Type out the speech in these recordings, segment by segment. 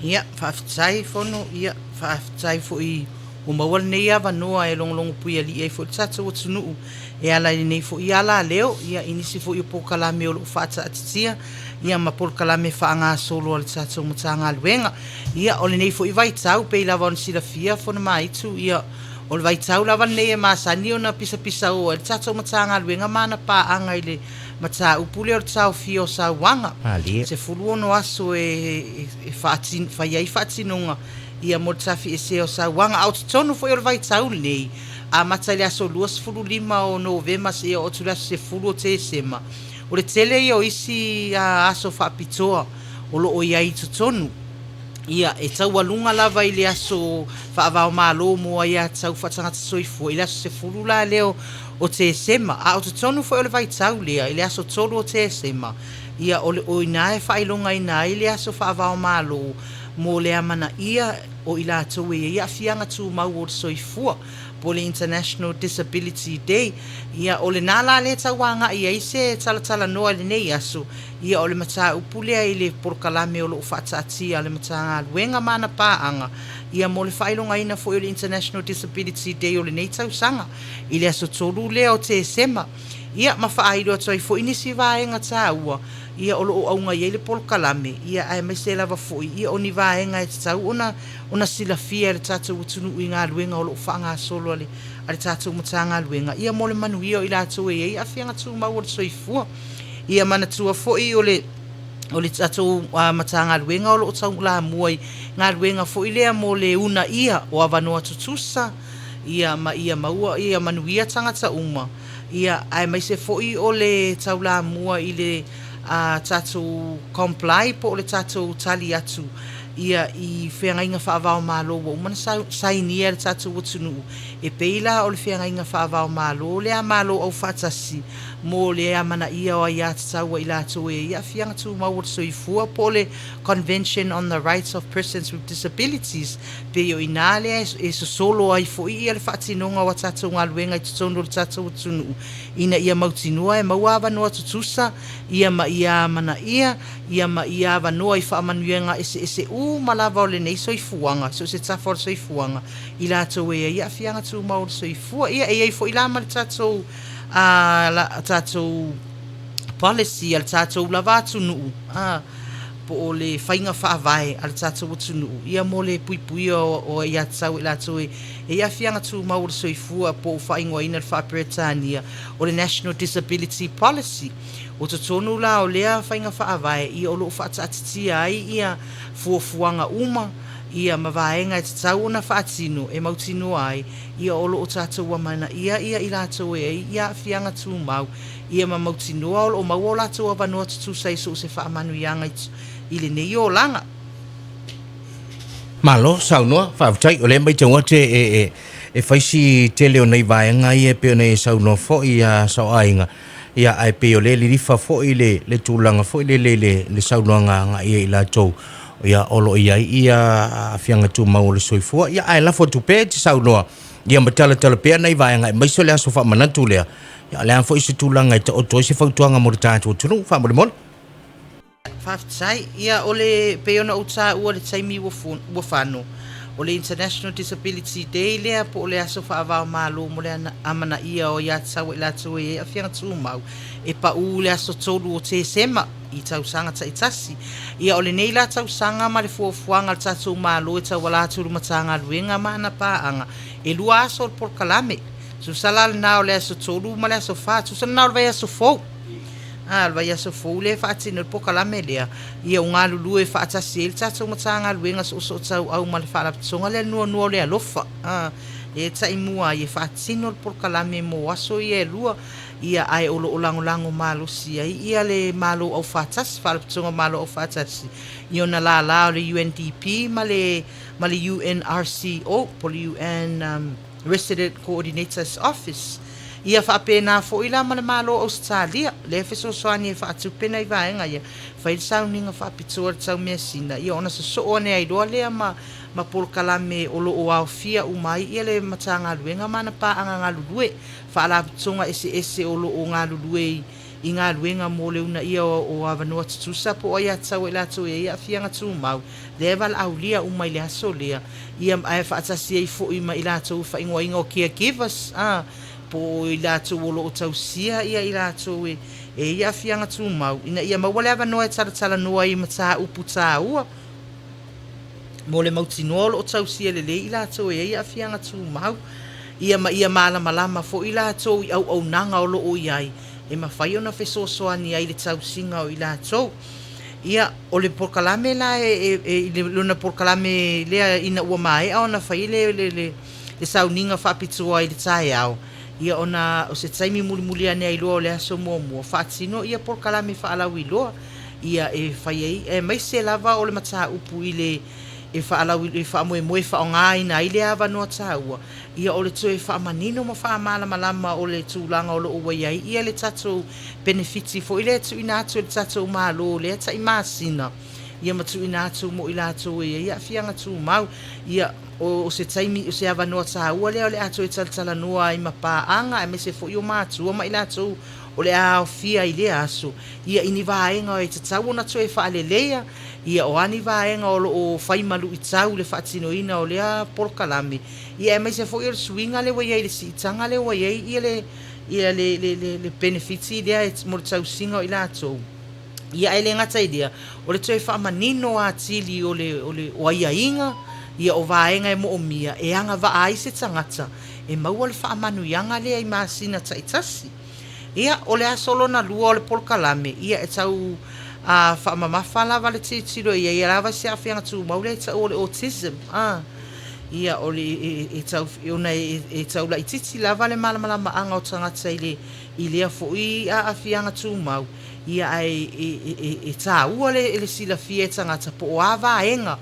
Ia, whaafitai whono, ia, whaafitai fo I umawal nei awa noa e longo pui ali e fo I tata o tunuu e ala I nei fo I ala leo, ia inisi fo I po kalame o lo whaata atitia, ia ma po kalame whaanga solo al tata o matanga luenga, ia ole nei fo I vaitau pe lava on sila fia whono maitu, ia o le vaitau lava nei e masani o na pisa o al tata o matanga luenga mana pa anga ile mata upule o tau fio sa wanga se fulu no aso e fai fatinonga ia mo tafi e se o sa wanga out tonu foi o vai tau nei a mata le aso luas fulu lima o novema se o tula se fulu te sema o le tele io isi a aso fa pitoa o lo o ia tonu ia e tau alunga lava I le aso whaavao malo mo ia tau whatanga soifua I le aso se fulu la leo o te sema a o te tonu foi o le vai tau lea I le aso tolu o te sema ia o le o inae whailonga inae I le aso whaavao malo mo le amana ia o I la tau e ia fianga tu mau o soifua po le International Disability Day ia o le nala le tauanga ia I se tala noa le nei aso ia o le mata upulea I le porkalame o lo whaatatia le mata luenga mana paanga ia mo le whailonga ina fo I le International Disability Day o le nei tausanga I le aso tolu lea o te sema ia ma whaaido atoi fo inisi vaenga taua ia o lo aunga ia le porkalame ia ai mai se lava fo ia o ni vaenga e tau ona sila fia le tata utunu I ngā luenga o lo whanga solo ale tata umatanga luenga ia mo le manuia o I la tau e ia fianga tu mau o le soifua ia mana tua fo I o le tata matanga luenga o lo tau la muai ngā luenga fo I lea mo le una ia o avanoa tutusa ia maua ia manuia tangata uma ia ai mai se fo I o le tau la mua I le tatu comply po le tatu tali atu ia I whengainga whaavao malo wa umana sainia le tatu watunu e peila o le whengainga whaavao malo le a malo au whatasi mo le a mana ia o ia tataua I la to e ia whianga tu maua soifua po le Convention on the Rights of Persons with Disabilities pe o ina le e so solo ai fo ia le whatinonga wa tatu ngaluenga I tutono le tatu watunu ina ia mautinua e mauava noa tutusa ia ma ia mana ia ma ia vanoa I whaamanuenga ese malava o le nei soifuanga so se tafo soifuanga I la to e ia whianga tu maua soifua ia e fo I la ma le tatu la tatu policy al tatu lava tunu po o le whainga whaavai al tatu tunu ia mo le pui o ia tau I la to e ia whianga tu maua soifua po o whaingoa ina le whaapretania o le National Disability Policy o te tonu la o lea whainga whaavai ia o lo whaatatitia ai ia fuafuanga uma ia mawaenga e te tau na whaatino e mautino ai ia o lo o tātou amana ia I lātou e ia whianga tū mau ia ma mautino o mau o lātou avanoa tutu sai so se whaamanu ianga I le nei o langa malo saunoa whaafutai o le mai taunga te e whaisi te leo nei vaenga ia peo nei saunoa fo ia sao ainga ia ai peo le lirifa fo I le tūlanga fo I le saunoa nga ia I lātou ia olo ia fianga tu mau le soifua ia ai la foto pe te saunoa ia matala pe nei vaenga mai so le aso fa manatu le ia le fo isi tulanga te o toisi fa tuanga mo tatu tunu fa mo mon whaafitai ia o le peona o tā ua le taimi ua whano o le International Disability Day lea po o le aso whaavao malo mo le amana ia o ia tau I la tau e a whianga tū mau e pa u le aso tolu o te sema I tau sanga ta itasi ia o le nei la tau sanga ma le fuafuanga le tatu malo e tau wala tulu matanga luenga mana paanga e lua aso o porkalame so salal na o le aso tolu ma le aso wha so na o le aso fau vai aso fou le whaatino le pokalame lea ia o ngā lulu e whaatasi e le tatu matanga luenga so tau au ma le whaalapitonga le nua le alofa e taimua i e whaatino le pokalame mo aso i e lua ia ai o lango malosi ia le malo au whaatasi whaalapitonga malo au whaatasi i ona la o le UNDP ma le UNRCO po le UN Resident Coordinator's Office ia whaapena fo ila ma le malo Australia le feso soani e whaatupena I vaenga ia whail sauninga whaapitoa le tau mea sina ia ona so one ai doa lea ma polkalame o lo o au fia umai ia le matanga luenga mana pa anga ngā lulue whaalapitonga ese o lo o ngā lulue i ngā luenga mo le una ia o avanoa tutusa po ai atau e lato e ia fianga tu mau le val aulia umai le aso lea ia ai whaatasi ei fo i ma i lato fa ingoa ingo caregivers po i lato o lo tausia ia i lato e ia fianga tu mau ina ia mawale avanoa e tala noa i mata upu tā ua mo le mautinoa o tausia le i lato e ia fianga tu mau ia malama fo i lato i au nanga o lo o iai e mawhai ona whesosoani ai le tausinga o i lato ia o le porkalame la le luna porkalame lea ina ua mai ona whai le sauninga whapitua i le tae au ia ona o se taimi muli ane ai loa o le aso mua whaatino ia porkalame whaalau i loa ia e whai ai e mai se lava o le mata upu i le e whaalau i whaamoe whaonga ina i le awa noa tāua ia o le toe whaamanino ma whaamalama o le tūlanga o lo ua iai ia le tatou benefiti fo i le tu ina atu le tatou malo le ata i māsina ia matu ina atu mo i lato e ia fianga tu mau ia o se taimi o se awa noa tāua lea o le atu e talatala noa i mapaanga e me se fo i o mātua ma i lato o le ao fia i le aso ia ini vaenga o e tatau na toe whaalelea ia o ani vaenga o o whaimalu i tau le whaatinoina o lea porkalame ia e mai se fo i o swinga le wai le siitanga le wai ia le benefiti lea e mo le tau singa o i lato ia e le ngata idea o le toe whaamanino a tili o le waiainga ia o vaenga e mo o mia e anga vaai se tangata e maua le whaamanu ianga lea i masina taitasi ia o le asolo na lua o le porkalame ia e tau whaamamafa lava le titiro ia lava se awhianga tu maule e tau o le autism ia o le e tau la ititi lava le malamalama anga o tangata i lea fo i awhianga tu mau ia e tau le sila fia e tangata po o awa enga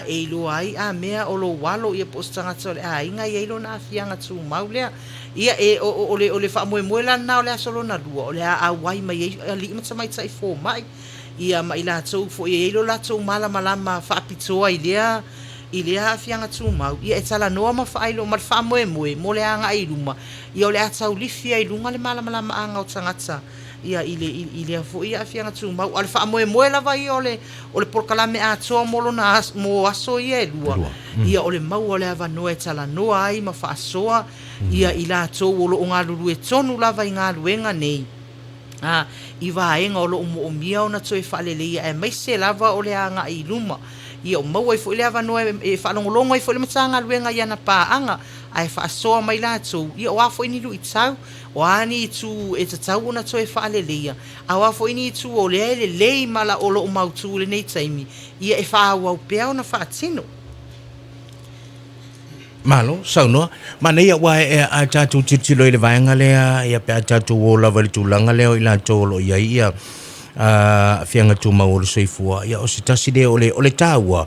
e ilo ai mea o lo walo ia po tangata o le inga ia ilo na awhianga tu mau lea ia o le whaamoe lana o le asolo na lua o le awai mai li imata mai tai fo mai ia mai latou fo ia ilo latou malamalama whaapitoa i lea awhianga tu mau ia e tala noa ma whaailo ma le whaamoe mo le anga i luma ia o le atau lifia i lunga le malamalama anga o tangata ia i le fo ia awhianga tu mau o le whaamoe lava ia o le porkalame atoa molo na mo aso ia e lua ia o le mau o le avanoa e tala noa ai ma whaasoa ia i latou o lo ngā lulu e tonu lava i ngā luenga nei i vaenga o lo o mia o na toe whaaleleia e mai se lava o le anga i luma ia o mau ai fo i le avanoa e whaalongolongo ai fo i le matanga luenga i ana pāanga ai whaasoa mai latou ia o afo ini lu i tau o ani i tu e tatau na toe whaaleleia a afo ini i tu o le lei mala o lo o mautu le nei taimi ia e whaawau pea o na whaatino Malo, saunoa. Mana ia wa a tatu titilo ile vaenga lea ia pe a tatu o lava le tulanga leo ila tolo ia ia fianga tu maolo soifua ia o se tasi le o le taua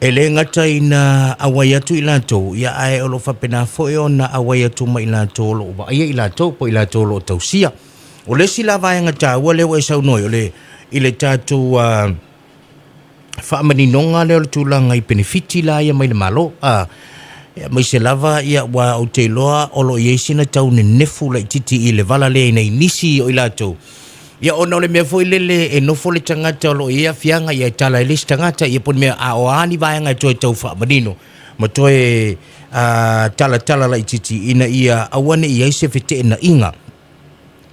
e le ngata ina awai atu ila to ia ai o lo whapena fo e ona awai atu ma ila tolo o ia ila to po ila tolo o tausia o le sila vaenga taua leo e saunoi o le ile tatu whaamaninonga leo le tulanga i benefiti la ia mai le malo mai se lava ia wa o te loa o lo iesina tau ne nefu la titi i le vala le nei nisi o ilato ia ona o le mea foi lele e nofo le tangata o lo ia fianga ia tala ele tangata ia pon mea a o ani vaenga toe tau whaamanino ma toe tala la titi ina ia awane ia se fete na inga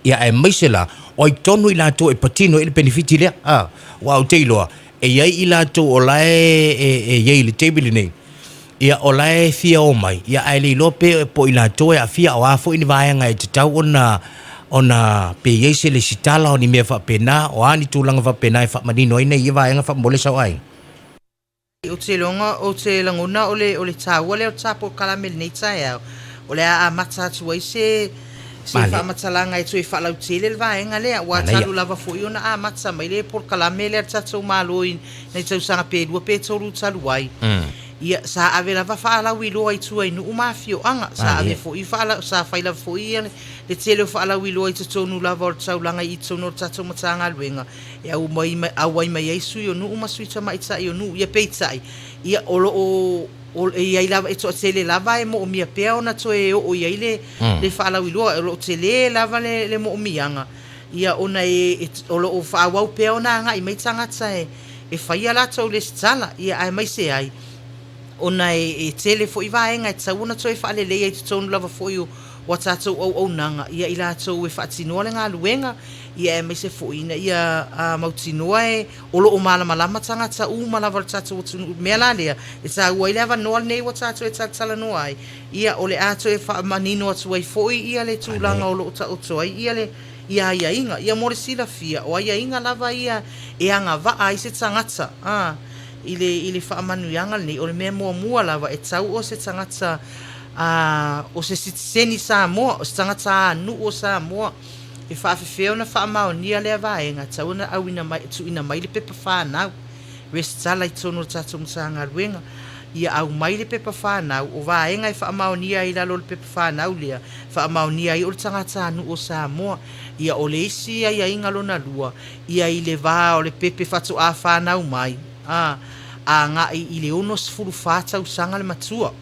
ia e mai se la o i tonu ilato e patino ele benefiti lea wa o te loa e iai ilato o lae e iai le table nei ia o lae fia o mai ia ai le lope po ila toe a fia o afo ini vaenga e te tau ona pe yese le sitala o ni mea whapena o ani tūlanga whapena e whamanino ina i vaenga whapmole sau ai o te longa o te langona o le tāua leo tāpo kalamele nei tae au o le a mata atu ai se whamatalanga e tue whalau tele le vaenga lea wa talu lava fo i ona a mata mai le por kalamele ar tatou maloi nei tau sanga pēdua pētoru talu ai ia sa ave lava whaalau i loa i tua i nuu mafio anga sa ave fo i whaalau sa whaila fo i le tele o whaalau i loa i tatonu lava o taulanga i tono tatou matanga luenga e au wai mai eisu i o nuu masuita maita i o nuu ia peitai ia o ia i lava e toa tele lava e mo o mia pea ona toe o ia i le whaalau i loa o tele lava le mo o mianga ia ona o lo whaawau pea ona nga I mai tangata e whaia lato le stala ia ai mai se ai ona tele fo I vaenga e tauna to e whaalelei e tutonu lava fo I wa tātou au nanga ia I lātou e whaatinoa le ngā luenga ia e mai se foina ia mautinoa o loo malama tangata malava le tātou atunu mea la lea e tā ua I le awanoa nei wa tātou e tātala noa ai ia o le ato e whaamanino atu ai foi ia le tūlanga o loo tātou ai ia le ia inga ia more sila fia o ia inga lava ia e anga va ai se tangata ile whaamanuianga nei o le mea mua lava e tau o se tangata o se seni Samoa o se tangata anu o Samoa e whaafefeo na whaamaonia lea vaenga tau na au ina mai le pepa whanau restala I tono tātou mtanga ruenga ia au mai le pepa whanau o vaenga e whaamaonia I lalo le pepa whanau lea whaamaonia I o le tangata anu o Samoa ia o le isi ia inga lona lua ia I le vā o le pepe whatu a whanau mai a nga I le ono sfuru whātau sanga le matua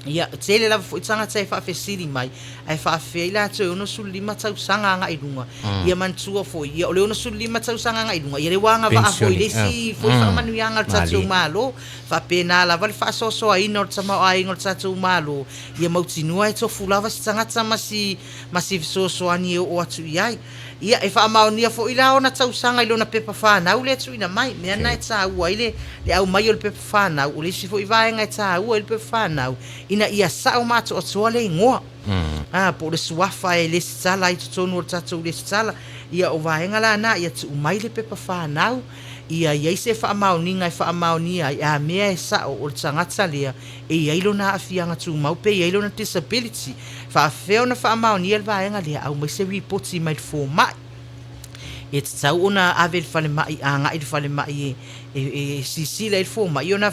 ia tele lava fo itanga tai fa fesiri mai ai fa feila to ono sulima tau sanga nga ilunga ia mantua fo ia ole ono sulima tau sanga nga ilunga ia le wanga va fo ile si fo fa manu yanga tatu malo fa pena lava le fa so ai no tsama ai ngol tatu malo ia mautinua e to fulava sanga tsama si so ani o atu ia e fa maonia fo ila ona tau sanga ilona pepa fa na ule tu ina mai me na tsa ua ile le au mai o pepa fa na ule si fo i vaenga tsa ua ile pepa fa na ina ia sa o mato o tsole ngoa po le suafa e le sala I tonu o tatu le sala ia o vaenga la na ia tu mai le pepa fa na ia se fa maoninga e fa maonia ia mea e sa o tsangata lea e ia ilona afianga tu mau pe ia ilona disability fa feo na fa maonia le vaenga lea au mai se reporti mai fo mai e tau ona ave fale mai anga I fale mai e sisila il fo mai ona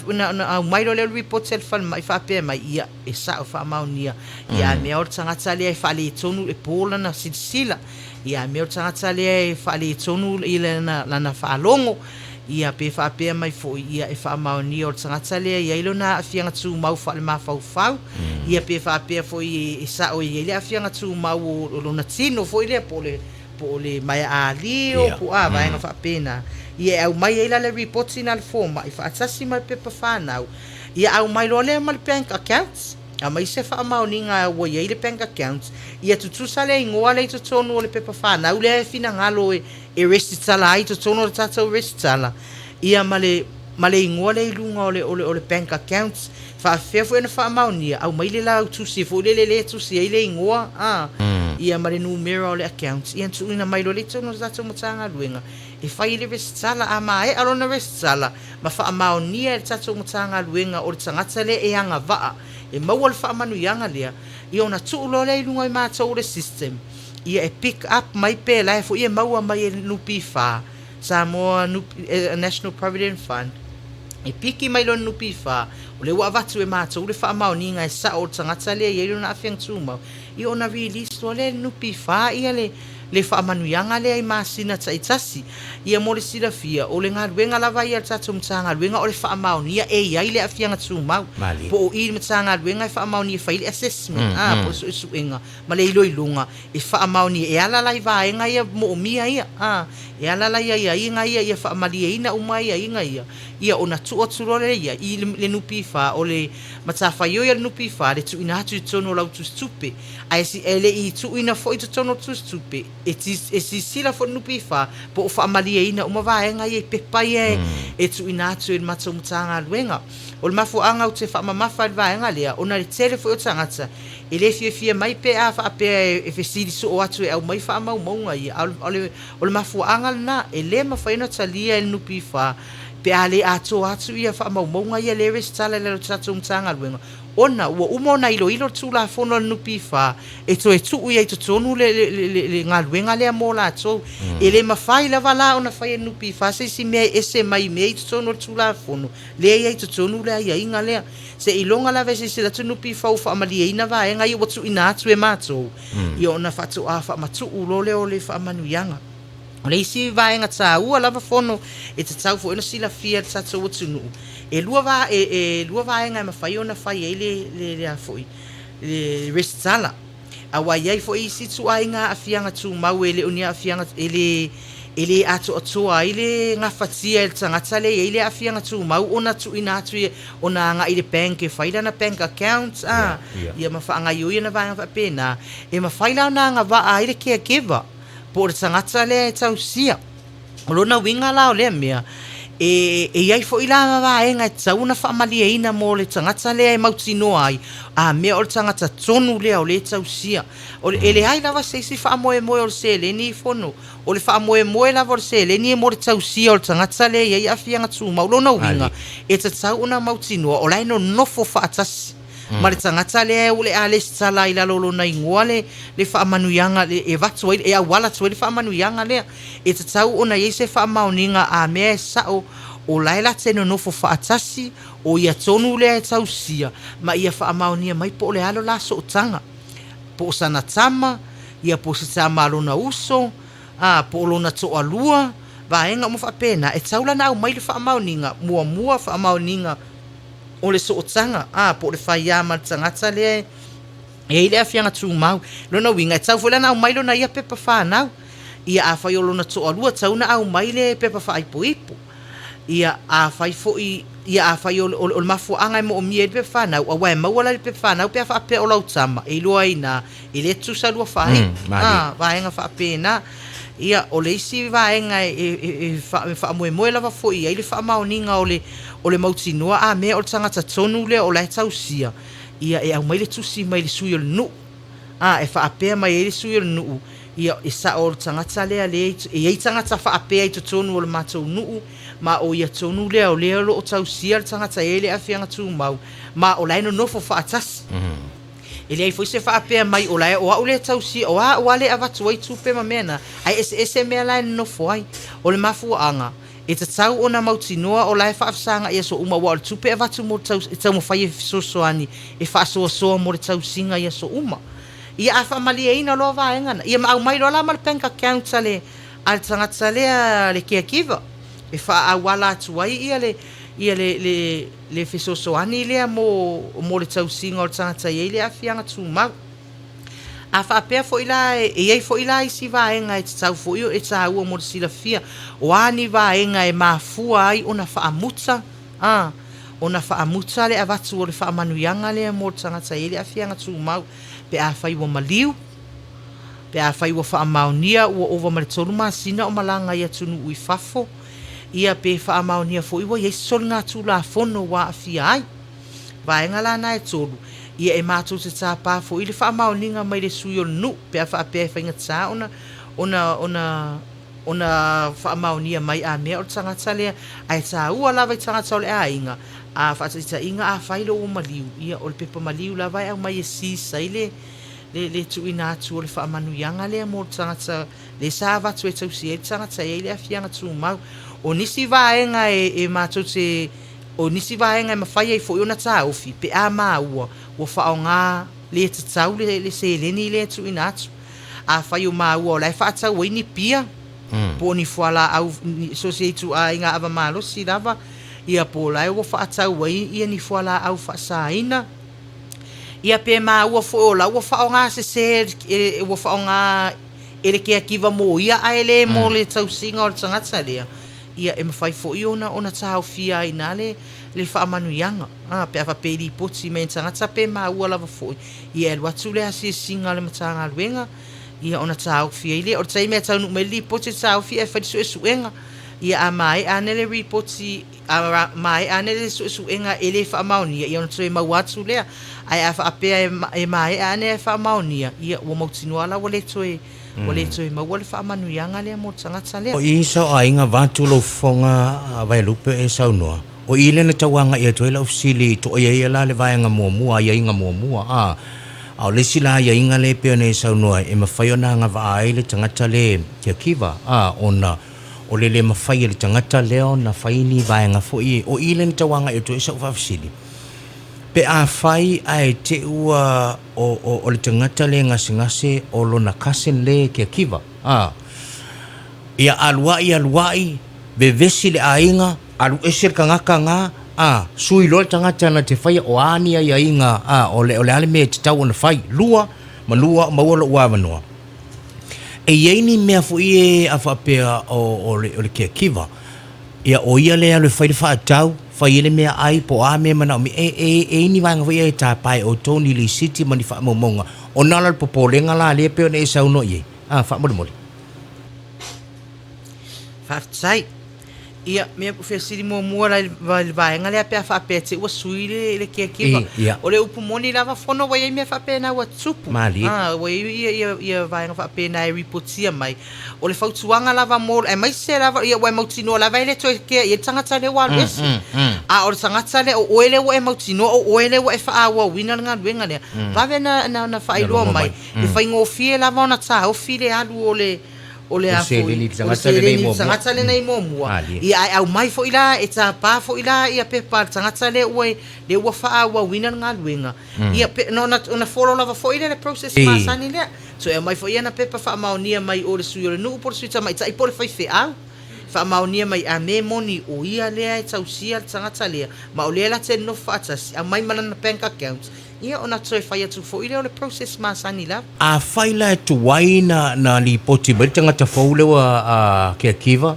au mai lo le report sel fale mai fa pe mai ia e sa o fa maonia ia me o tsangata lea e fale tonu e pola na sisila ia me o tsangata lea e fale tonu ile na fa longo ia pe fa pe mai fo ia e fa maonia o tsangata lea ia ilona afianga tu mau fale ma fau ia pe fa pe fo e sa o ia ile afianga tu mau lo na tino fo ile po le mai ali o po vai no fa pena ia au mai ila le report in al forma I fa tsasi mai pepa fanau ia au mai lo le mal bank accounts a mai se fa maoninga o ia le bank accounts ia tu sale ngoa le to tonu le pepa fanau le fina ngalo e restala ai to tonu le tata restala ia male ngoa le lunga o le bank accounts fa fefo na fa maonia au mai le la tu si fo le tu si le ngoa ia mare numero le accounts ia tu ina mai lo le tono zato motanga luenga e fai le restala ama e alona restala ma fa maonia e tato motanga luenga o tangata le e anga va e mawal fa manu yanga le ia ona tu lo le lunga ma to le system ia e pick up mai pe la fo ia maua mai nupi fa Samoa National Provident Fund e piki mai lo nupi fa o le wa vatu e mato le fa maoninga e sa o tangata le ia na afiang tuma I ona release to le nupi fa ia le fa manuianga le ai masina tsaitasi ia mo le sila fia o le ngaluenga lava ia tatu mtanga luenga o le fa maonia e ia ile afianga tuma po I mtanga luenga e fa maonia fa ile assessment po so enga ma le ilo ilunga e fa maonia e ala lai vaenga ia mo mia ia e ala lai ia inga ia fa malia ina umai inga ia ona tu o le ia I le nupi fa o le matafa yo ia nupi fa le tu ina tu tono lau tu stupe ai si ele I tu ina fo I tu tono tu stupe e si sila fo nupi fa po fa malia ina uma vaenga ia pepa ia e tu ina tu e mato mtanga luenga o le mafu anga o te fa mamafa vaenga lea ona le tele fo o tangata e le fia mai pe a fa pe e fesili so o atu e au mai fa maunga ia o le mafu anga na e le mafaina talia e nupi fa pe ale atu ia fa maunga ia le restala le tatu mtanga luenga ona ua umona ilo tu la fono nupi fa e tu ia to tonu le ngaluenga le mo la to e le mafai la vala ona fai nupi fa se me ese mai me to tonu tu la fono le ia to tonu le ia inga le se ilonga la vese se la tu nupi fa fa mali ina va enga ia watu ina tu e mato ia ona fa tu a fa matu ulo le o le fa manuianga o le isi vaenga ta ua lava fono e te tau fo ina sila fia ta tu watu e lua vaenga ma fai ona fai le foi le restala awa iai fo isi tu ai nga afianga tu mau ele unia afianga ele atu ai le nga fatia el tangata le ele afianga tu mau ona tu ina tu ona nga ile bank e faila na bank account ia mafanga yo na va pena e mafaila na nga va ai le ke keva por tangata le tausia lona winga la le mea iai fo ila va enga tsauna fa mali ina mo le tangata le mau tino ai a me o tangata tonu le o le tausia o ele ai lava se fa mo o se le ni fono o le fa mo la vor se le ni mo tausia o tangata le iai afianga tu mau lona winga e tsauna mau tino o lai no fo fa atas ma le tangata le o le ale sala ila lolo na ingwale le fa manuyanga le e vatu e awala tu le fa manuyanga le e tsau ona yese fa mauninga a me sao o laila teno no fo fa atasi o ia tonu le tausia ma ia fa maunia mai po le alo la so tanga po sana tama ia po sa malona uso po lona to alua va enga mo fa pena e tsaula na mai le fa mauninga mua fa mauninga o le sootanga po le faia ma tangata le e le afianga tu mau lona winga tau fo lana mai lona ia pepa fa nau ia a fai lona to alua tauna au mai le pepa fa ipo ia a fai fo ia a fai o mafu anga mo mi e pepa fa nau a wa ma wala le pepa fa nau pe fa pe o lau tama e lo aina e le tu sa lua fa va enga fa pena ia o le isi va enga fa mo lava fo ia le fa maoninga o le mautinoa a me o tangata tonu le o le tausia ia e au mai le tusi mai le sui o nu e fa apea mai le sui o nu ia e sa o tangata le e ia tangata fa apea i tonu o le matou nu ma o ia tonu le o le o tausia le tangata ele afianga tu mau ma o lai no fo fa atas ele ai foi se fa apea mai o lai o le tausia o le avatu ai tupe mamena ai ese me lai no foi o le mafu anga e tau ona mautinoa o lai faafasanga ia so uma wa o tupe avatu mo tau mo fai sosoani e fa so mo tau singa ia so uma ia afa mali ina lo va engana ia ma mai lo la mal penka councile al tangata le ke kiva e fa awala tuai ia le fisosoani le mo le tau singa o tangata ia le afianga tu ma a fa pe fo ila e fo ila isi va enga e tau fo io e tau mo sila fia o ani va enga e mafua ai ona fa amutsa ona fa amutsa le avatu o le fa manuyanga le mo tangata ile afianga tu mau pe a fa i wo maliu pe a fa i wo fa maunia o over mal tolu masina o malanga ia tunu ui fafo ia pe fa maunia fo i wo ye sol nga tu la fono wa afia ai va enga la na e tolu ia e mātou te tāpā fo i le wha maoninga mai le sui o nu pe a wha apea whainga tā ona wha maonia mai a mea o tangata lea ai tā ua lawa i tangata o le a inga a whaatita inga a whailo o maliu ia o le pepa maliu lawa au mai e sisa i le tuina atu o le wha manuianga lea mo tangata le sā watu e tausi e tangata e le afianga tū mau o nisi vaenga e mātou te o nisi vaenga e mawhai e fo i ona tā ofi pe a māua o whaonga le te tau le se leni le tu inatu a whai o māua o lai whaatau i ni pia po ni fuala au so se tu a inga ava malo si lava ia po lai o whaatau i ni fuala au whaasaina ia pe māua fo o lau o whaonga se o whaonga ele ke akiva mo ia a ele mo le tau singa o tangata lea ia e mawhai fo i ona tāu fia ina le whaamanuianga. Pe awa peri poti me tangata pe maua lava fo ia e watu le hasi singa le matanga luenga ia ona tāu fia ile o tai mea tau nume li poti tāu fia e whadisu e suenga ia a mai anele ripoti a mai anele suenga ele whaamaunia ia ona tue mauatu lea ai a whaapea e mai ane whaamaunia ia ua mautinua la wale tue wale tue maua le whaamanuianga lea mo tangata lea. O isa a inga vatu lo fonga vai lupe e saunua. O ile na tawanga ia tue la ufsili to ia la le vaenga mua ia inga mua au le sila ia inga le peo ne saunua e mawhaiona nga vaai le tangata le kia kiva ona o le mawhai le tangata leo na whaini vaenga fo i o ile na tawanga ia tue sa ufafsili. Pe a whai ai te ua o le tangata le ngase o lo na kasen le kia kiva. Ia aluai be vesi le ainga alu esir kanga sui lo tangata na te whai o ania ia inga o le ale me te tau na whai lua malua maualo ua vanua e iai ni mea foʻi e afaapea o le keakiva ia o ia lea le fai le faatau fai ele mea ai po a mea manaʻomi e ini vaega foʻi e tapae outou ni lisiti ma ni faamaumaga ona ala le popolega la lea pe ona e sauno i ai faamolemole faafetai ia mea fesili muamua la le vaega lea pea faapea te ua sui le keakiva o le upu moni lava fono ua iai mea faapena ua tupu ua ia vaega faapena e ripotia mai o le fautuaga lava mo e mai se lava ia ua e mautinoa lava ele toe kea ia tagata le ua alu esi a o le tagata le o oe le ua e mautinoa o oe le ua e faauauina le galuega lea vave na faailoa mai le faigofie lava ona taofi le alu o le afoi tagata le nei momua ia ai au mai foʻi la e tapā foʻi la ia pepa tagata le ua faauauina le galuega ia ona folo lava foʻi le process masani lea so e mai foʻi ana pepa faamaonia mai o le sui o le nuu po le sui tamaitaʻi po le faifeʻau faamaonia mai a me moni o ia lea e tausia le tagata lea ma o lea la tenofo faatasi au mai malana bank account ia ona toe fai atu foʻi lea o le process masani lava a fai la e tuai na lipoti mai le tagata fou leua keakiva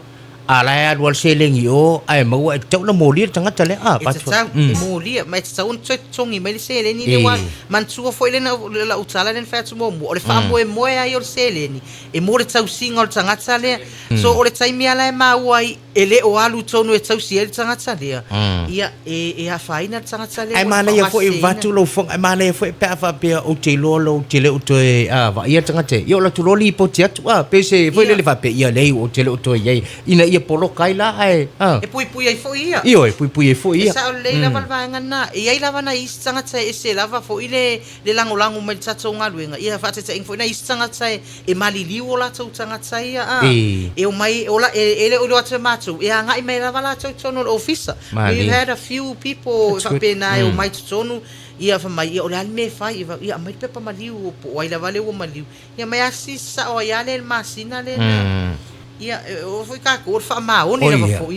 a la e alu a le selegi o ae maua e tatau na molia le tagata lea e tatau e molia ma e tatau ona toe totogi mai le seleni le ua manatua foʻi lena laʻutala lena fai atu muamua o le faamoemoe ai o le seleni e mo le tausiga o le tagata lea so o le taimi ala e maua ai e lē o alu tonu e tausia le tagata lea ia e afāina le tagata lea ai manaia foʻi vatu lou foga ai manaia foʻi pe afaapea ou te iloa lou te leʻu toe vaia tagata ia o latu lo lipoti atu pese foʻi le faapeia lei o te leʻu toe iai ina ia poloka ai la ai e puipui ai foʻi ia io e puipui ai foʻi ia e saʻo lelei lava le vaega na e ai lava na isi tagata e ese lava foʻi le lagolago mai le tatou galuega ia faatetaʻiga foʻi na isi tagata e maliliu o latou tagata ia e o mai e le o lo atu matou e agaʻi mai lava latou tonu o le ofisa we've had a few people faapena e o mai totonu ia famai ia o le ali me fai ia mai pepa maliu o po ai lava le ua maliu ia mai asi saʻo ai a le masina le ia o foi kako o faamaoni lava foʻi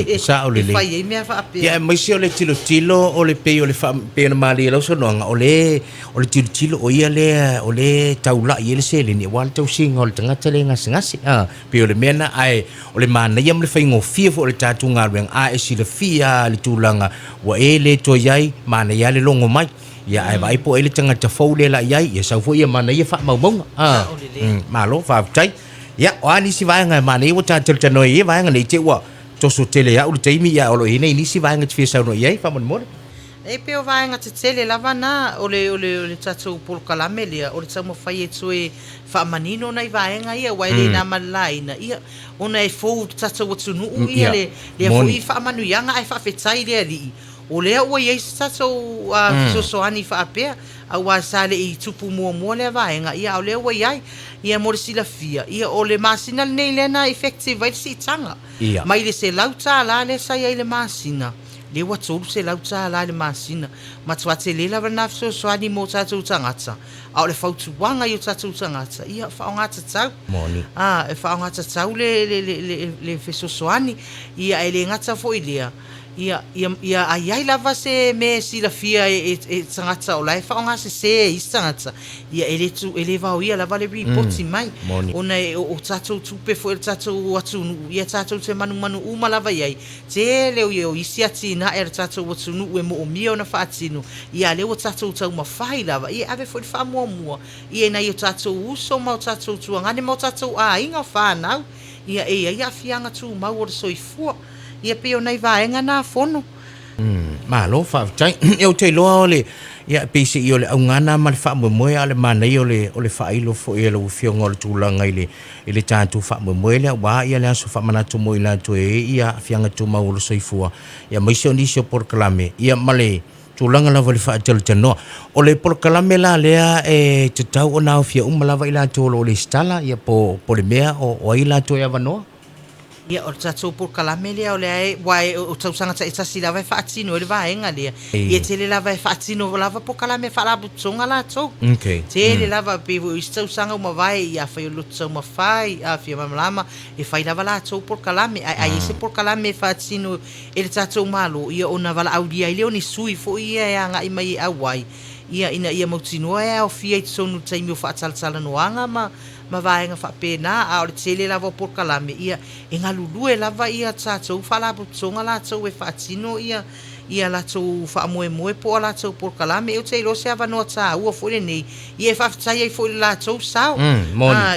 e fai ai mea faapea ia mai se o le tilotilo o le pei o le faapea na malia lau sonoaga o le tilotilo o ia lea o le taulaʻi e le seleni ua le tausiga o le tagata le gasegase pe o le mea na ae o le manaia ma le faigofia foʻi o le tatou galuega a e silafia le tulaga ua e lē toi ai manaia le logo mai ia ae vaai po ai le tagata fou le laʻi ai ia sau foʻi ia manaia faamaumauga malo faafetai ia o anisi vaega e manei ua tateletanoa ia vaega nei te ua toso tele aʻu le taimi ia oloina i nisi vaega te fiasaunoa i ai faamolemole e pe o vaega tetele lava na o le tatou polokalame lea o le taumafai e toe faamanino ona i vaega ia ua e lē na malalaina ia ona e fou tatou atunuu ia lea foʻi faamanuiaga ae faafetai lea alii o lea ua iai se tatou fesoasoani faapea auā sa leʻi tupu muamua lea vaega ia o lea ua iai ia mo le silafia ia o le masina lenei lena effective ai le siʻitaga mai le selau tālā le sai ai le masina le ua tolu selau tālā le masina matuatele lava lenā fesoasoani mo tatou tagata a o le fautuaga i o tatou tagata ia faaogā tatau e faaogā tatau le fesoasoani ia e le gata foʻi lea ia ai lava se me silafia e tagata o lai faaogā sese e isi tagata ia e lē vaoia lava le ripoti mai ona o tatou tupe foʻi le tatou atunuu ia tatou te manumanu uma lava iai te leo ia o isi atinaʻe a le tatou atunuu e moʻomia ona faatino ia leu o tatou taumafai lava ia ave foʻi le faamuamua ia nai o tatou uso ma o tatou tuagane ma o tatou aiga o fanau ia e ai aafiaga tumau o le soifua ia pe ona i vaega na fono malo faafetai e o te iloa o le ia peisi i o le augana ma le faamoemoe a le manai o le faailo foʻi e lauafioga o le tulaga i le tatou faamoemoe le auā ia le aso faamanatu mo i latou e ia afiaga tumau o le soifua ia maise o nisi o polokalame ia ma le tulaga lava le faatalitanoa o le polokalame la lea e tatau ona aofia uma lava i latou o le stala ia po le mea o ai latou e avanoa ia o tatou polokalame lea o le ae ua o tausaga taʻitasi lava e faatino i le vaega lea ia tele lava e faatino lava polokalame faalaputoga latou tele lava pe o isi tausaga uma vae ia fai o lotu taumafai afia mamalama e fai lava latou polokalame ai ese polokalame e faatino e le tatou malo ia ona valaaulia ai lea o ni sui foʻi ia e agaʻi mai e auai ia ina ia mautinua e aofia i tosonu taimi o fa'atalatalanoaga ma vaega fa'apena a o le tele lava o polokalame ia e galulue lava ia tatou fa'alapotoga latou e fa'atino ia latou fa'amoemoe po a latou polokalame e o teilo se avanoa tāua fo'i lenei ia e fa'afetai ai fo'i le latou sao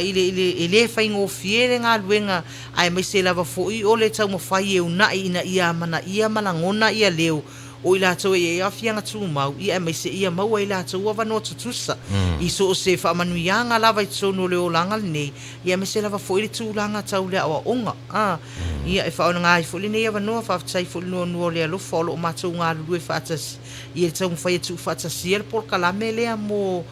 i le faigofie le galuega ae maise lava fo'i o le taumafai e una'i ina ia manaia malagona ia leo o i latou e afiaga tumau ia e maise ia maua i latou avanoa tutusa i so o se fa'amanuiaga lava i tosonu o le olaga lenei ia maise lava fo'i le tulaga tau le a'oa'oga ia e fa'aonaga ai fo'i lenei avanoa fa'afetai fo'i nuanua o le alofa o lo'o matou galulu e fa'atasi ia le taumafai atu fa'atasia le polokalame lea mo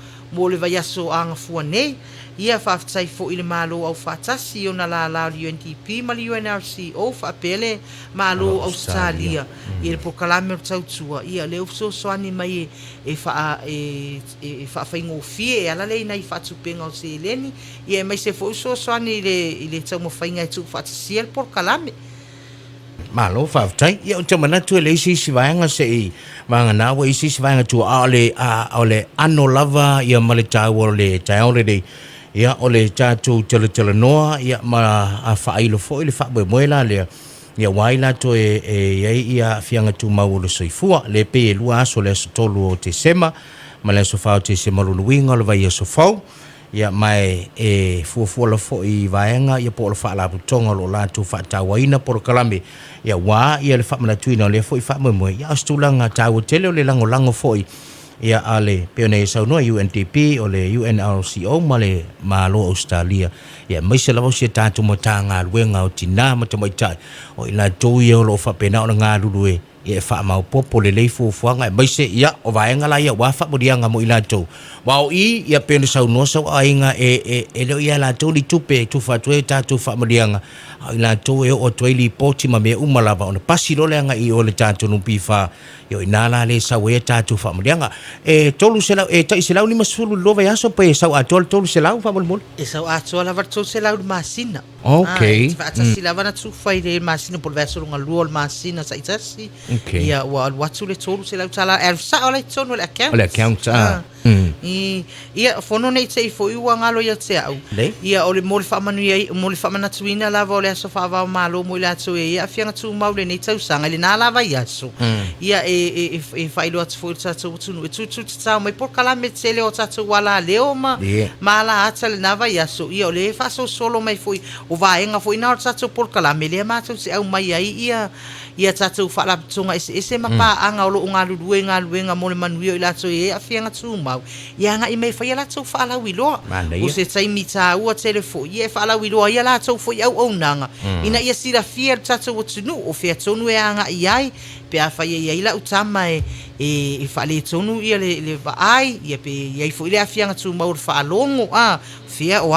le vaiaso agafua nei ia fa'afetai fo'i le malo au fa'atasi ona lala o le UNDP ma le UNRCO fa'apea le malo Australia ia le polokalame o le tautua ia le usoasoani mai e fa'afaigofie e ala leinai fa'atupega o se leni ia e maise fo'i usoasoani i le taumafaiga e tu fa'atasia le polokalame malo fa'afetai ia o tamanatu e le isi vaenga se i vagana ua isi vaenga tu o le ano lava ia ma le tau o le taeole dei ia o le tātou noa ia ma a whailo fo'i le whaamoe la lea ia wai lato ia fianga tu mau le soifua le pe e lua aso le aso tolu o te sema ma le aso whao te sema luluinga le vai aso whau ia mai fuafua la fo'i vaenga ia po le whaalaputonga lo lato whaatawaina poro kalame ia wā ia le whaamanatuina o le fo'i whaamoe ia astulanga tāua tele o le lango fo'i ia ale peone saunoa UNDP o le UNRCO ma le malo Australia ia maise lava sia tātou mo tā ngā luenga o tina ma te maitai o ila tau ia o lo whapena o le ngā lulue ia e whaamau popo le leifuafuanga e maise ia o vaenga la ia wā whapurianga mo ila tau wao ia peone saunoa sau ainga e leo ia la tau li tupe tu whatue tātou whamurianga o ila tau e o tuaili poti ma mea umalava o na pasi lole anga i o le tātou numpi wha yo inala le sa we tātou whamurianga tolu selau tai selau ni masulu lova yaso pe sau atol tolu selau whamul e sau atoa lava tolu selau le masina okay lava na tu fai le masina por verso lunga lua le masina sa itasi ia watu le tolu selau tala sa ola tonu le account ia fono nei te fo iwa ngalo ia te au ia o le mole whamanatuina lava o le aso whaava malo mo le atu ia fianga tu maule nei tau sanga le nā lava iaso ia e whailo atu fo i tātou tunu e tutu tau mai por kalame te leo tātou wala leo ma la ata le nava iaso ia o le whaso solo mai fo o vaenga fo i nā o tātou por kalame lea mātou te au mai ai ia tātou whaalapitonga ese mapa anga o lo ngā luenga mo le manuio i lato e a fianga tu mau ia nga i mei whai latou whaalau loa o se taimi tā ua telefo ia e whaalau loa ia latou fo i au nanga ina ia sira fia tātou o tunu o fea tonu e anga i ai pe a whai ia ila utama e whaale tonu ia le vaai ia pe ia i fo i le a fianga tu mau whaalongo fea o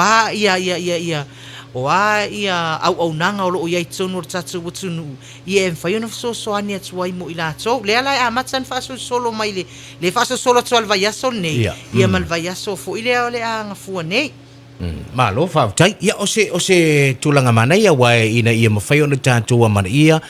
ia au nanga o lo ia tonu o tātou o tunu ia e whai ona soani atu ai mo i latou le ala a matan whaso solo mai le whaso solo atu al vaiaso nei ia mal vaiaso fo i le anga fua nei malo whaafutai ia o se tulanga mana ia wae ina ia mawhai ona tātou a mana ia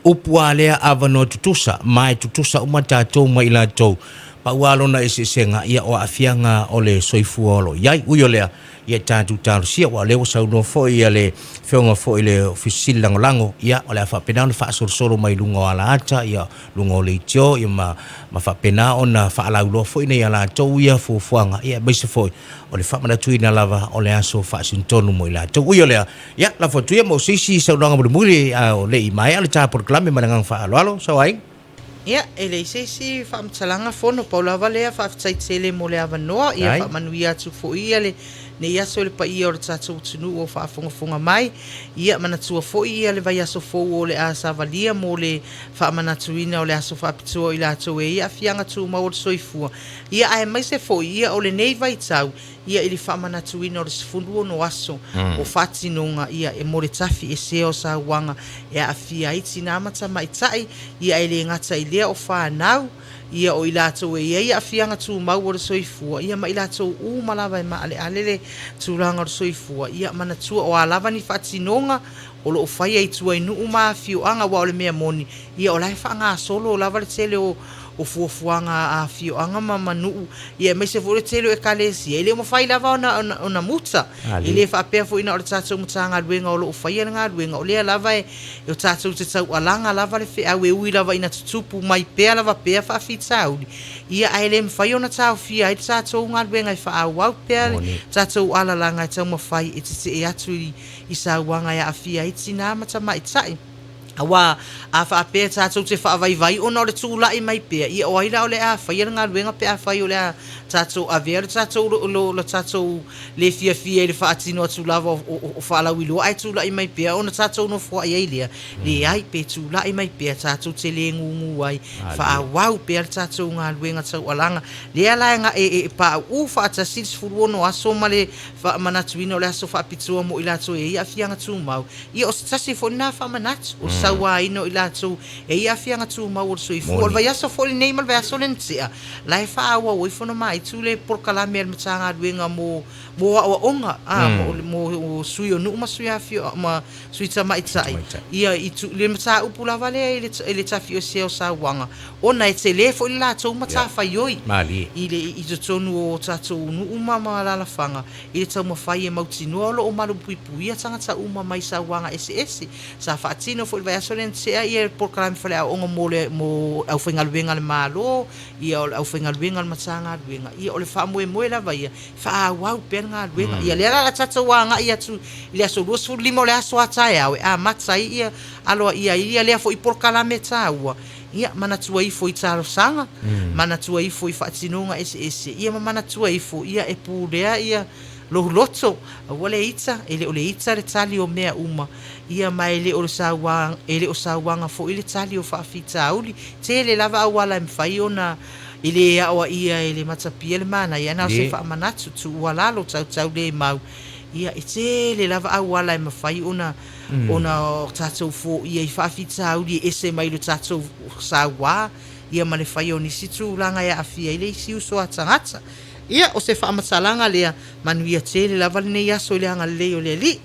upua lea avano tutusa mai tutusa uma tātou mai latou pa ualona e se senga ia o afianga o le soifua o lo iai uio lea ia tātou tārusia wa leo saunoa foi ia le whionga foi le ofisili lango ia o le whapena ona whaasorosoro mai lunga o ala ata ia lunga o le itio ia ma whapena ona whaalauloa foi nei ala tau ia fuafuanga ia baise foi o le whamanatuina lava o le aso whaasintonu mo i la tau uio lea ia la whatuia mo sisi saunoanga muri o le i mai ale tāpor klame manangang whaaloalo sau ai ia ele sisi whaamtalanga fono paulawa lea whaaftsaitele mo le avanoa ia whaamanuia atu foi ia le ne ia so le pa ia o tātou tunu o whaafongafonga mai ia manatua foi ia le vai aso fou o le asa valia mo le whaamanatuina o le aso whaapitua i lato e ia fianga tu mau o soifua ia ai mai se foi ia o le nei vai tau ia ili whaamanatuina o le sifundu o no aso o whatinonga ia e mo le tafi e seo sa wanga e a fia iti na amata maitai ia ele ngata i lea o whanau ia o ilato e ia afianga tu mau o soifua ia ma ilato u malava ma ale le turanga o soifua ia manatua o alava ni fatinonga o lo fai ai tu ai nu ma fiu anga wa le mea moni ia o lai fanga solo lava le tele o o fuafuanga a fioanga mamanu ia mai se fo tele e kalesi ele mo fai lava ona muta ele fa pe fo ina o tatou mutanga luenga o lo fai nga luenga o le lava e o tatou te tau alanga lava le fe awe ui lava ina tutupu mai pe lava pe fa fitau ia ele me fai ona tau fia ai tatou nga luenga fa au pe tatou ala langa tau mo fai e te e atu i sa wanga ya afia i tina mata mai tsai awa a fa pe tatou te fa vai ona le tula i mai pe i o ai la ole a fa ia nga luenga pe a fa i ole a tatou a ver tatou lo tatou le fia le fa atino tu lava o fa la wilo ai tula i mai pe ona tatou no fo ai le ai pe tula i mai pe tatou te le ngungu ai fa wau pe tatou nga luenga tau alanga le ala nga e pa u fa ta sis fu no aso male fa manatuino le aso fa pitua mo ila to e ia fia nga tu mau i o tasi fo na fa manat o sawa ino ila to e ia fia nga tu mau o so i fu o vai aso fo nei mal vai aso lentia lai fa wa o fo no mai tu le por kala mer mtanga luenga mo onga mo suyo no ma suya fio ma suita mai tai ia i tu le mta upula vale ele tafio se sa wanga ona e tele fo ila to mata fa yoi mali ile i to tonu o tatou no uma ma la fanga ile tau ma fai e mautino lo o malu puipui tanga ta uma mai sa wanga ese sa fa tino fo vai aso lentia ia por kala me fale onga mo au fenga luenga le malo ia au fenga luenga matanga luenga ia ole fa mo la vai fa wow per nga luenga ia le la tata wanga ia tu ile so lo su limo le aso ata ia a matsai ia alo ia le fo i por kala me taua ia mana tua i foi taro sanga mana tua i foi fatinonga ese ia mana tua i foi ia e pulea ia lo lotso wale itsa ele ole itsa le tali o mea uma ia mai le o sawang ele o sawanga fo ile tali o fa fita uli tele lava wala mfai ona ile ya o ia ele matapia le mana ia na se fa manatu tu wala lo tau le mau ia tele lava wala mfai ona tatou fo ia fa fita uli ese mai lo tatou sawa ia male fai oni situ langa ya afia ile si uso atangata ia o se fa masalanga lea manuia tele lava nei aso le anga le o le li